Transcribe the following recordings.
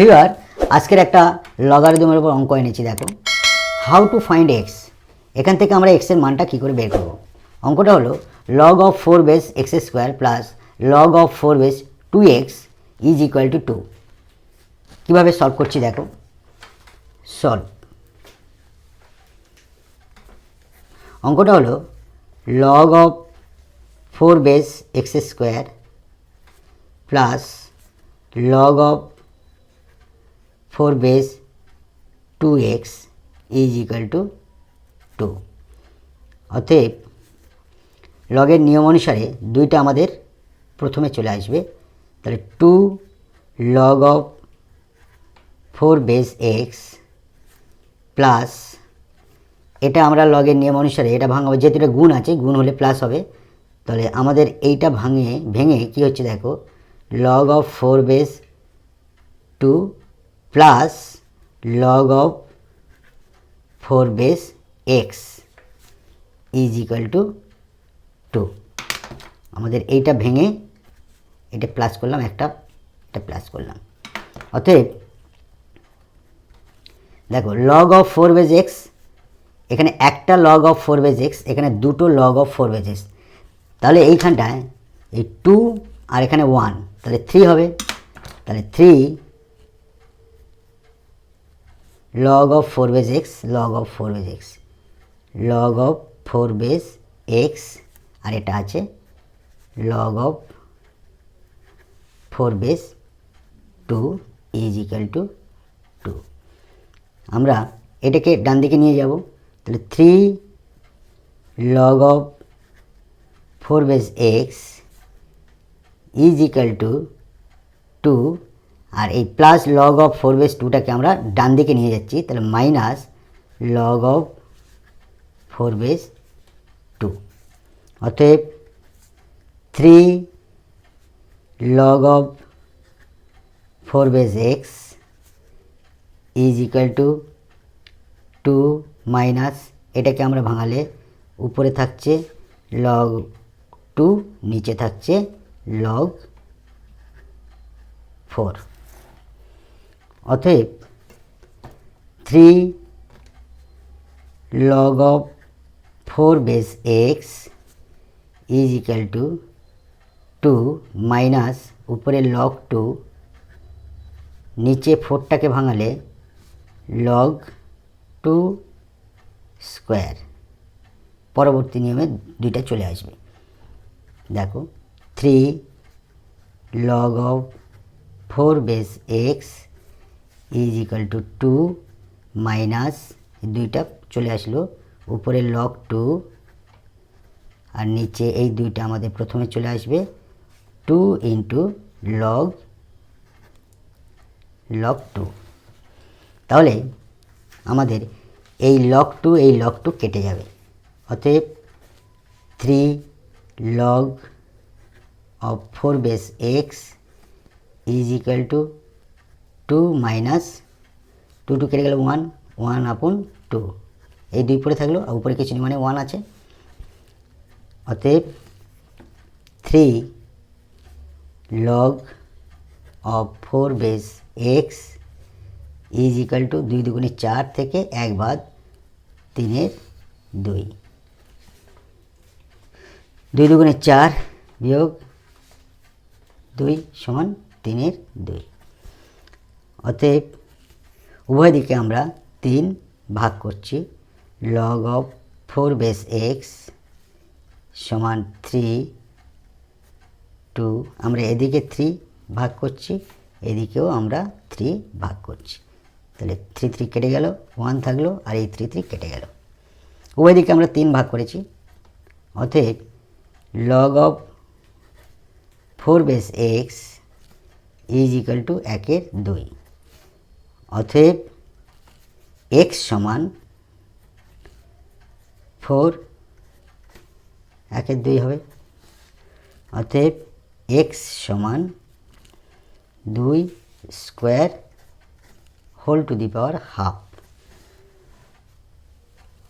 এবার আজকের একটা লগারিদমের উপর অঙ্ক এনেছি। দেখো, হাউ টু ফাইন্ড এক্স। এখান থেকে আমরা এক্সের মানটা কী করে বের করব। অঙ্কটা হলো log of 4 base x square plus log of 4 base 2x is equal two 2। কীভাবে সলভ করছি দেখো, সলভ। অঙ্কটা হলো log of 4 base x square plus log of 4 base 2x is equal two 2। অতএব লগের নিয়ম অনুসারে দুইটা আমাদের প্রথমে চলে আসবে। তাহলে 2 log of 4 base x plus, এটা আমরা লগের নিয়ম অনুসারে এটা ভাঙাবো, যেহেতু এটা গুণ আছে, গুণ হলে প্লাস হবে। তাহলে আমাদের এইটা ভেঙে কি হচ্ছে দেখো, log of 4 base 2 plus log of 4 base x is equal two 2। আমাদের এইটা ভেঙে এটা প্লাস করলাম, এটা প্লাস করলাম। অতএব দেখো লগ অফ 4 বেস x, এখানে একটা লগ অফ 4 বেস x, এখানে দুটো লগ অফ 4 বেস x। তাহলে এইখানটায় এই 2 আর এখানে 1, তাহলে 3 হবে। তাহলে 3 log of 4 base x, log of 4 base x, log of 4 base x, আর এটা আছে log of 4 base 2 is equal to 2। আমরা এটাকে ডান দিকে নিয়ে যাব। তাহলে 3 log of 4 base x is equal to 2, আর এই প্লাস লগ অফ 4 বেস 2টাকে আমরা ডান দিকে নিয়ে যাচ্ছি। তাহলে মাইনাস লগ অফ 4 বেস 2। অতএব 3 log of 4 base x is equal two 2 minus, এটাকে আমরা ভাঙালে উপরে থাকছে লগ 2, নিচে থাকছে লগ 4। অতএব 3 log of 4 base x is equal to 2 minus উপরে log 2, নিচে 4টাকে ভাঙালে log 2 স্কোয়ার। পরবর্তী নিয়মে দুইটা চলে আসবে। দেখো 3 log of 4 base x is equal two 2 minus, দুইটা চলে আসলো, উপরে লগ 2 আর নিচে এই দুইটা আমাদের প্রথমে চলে আসবে 2 ইন্টু লগ 2। তাহলে আমাদের এই লগ 2 এই লগ 2 কেটে যাবে। অতএব 3 log of 4 base x is equal two 2 minus 2 কেটে গেল 1, 1 আপন 2, এই 2 পরে থাকলো, আর উপরে কিছু নেই মানে 1 আছে। অতএব 3 log of 4 base x is equal two 2 দুগুণে 4 থেকে 1 বাদ 3-এর 2, 2 দুগুণে 4 বিয়োগ 2 সমান 3-এর 2। অতএব উভয় দিকে আমরা 3 ভাগ করছি। লগ অফ 4 বেস এক্স সমান 3 2, আমরা এদিকে 3 ভাগ করছি, এদিকেও আমরা 3 ভাগ করছি। তাহলে 3 3 কেটে গেল, 1 থাকলো, আর এই 3 3 কেটে গেল। উভয় দিকে আমরা 3 ভাগ করেছি। অতএব log of 4 base x is equal to 1-এর 2। অতএব x সমান 4, 1-এর 2 হবে। অতএব x সমান 2 square whole to the power half.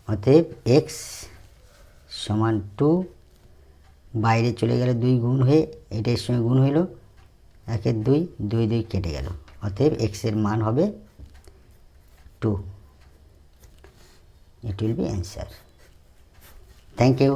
অতএব x সমান 2, বাইরে চলে গেলে 2 গুণ হয়ে, এটার সঙ্গে গুণ হইল, 1-এর 2, 2 2 কেটে গেল। অতএব এক্সের মান হবে 2. It will be answer. Thank you.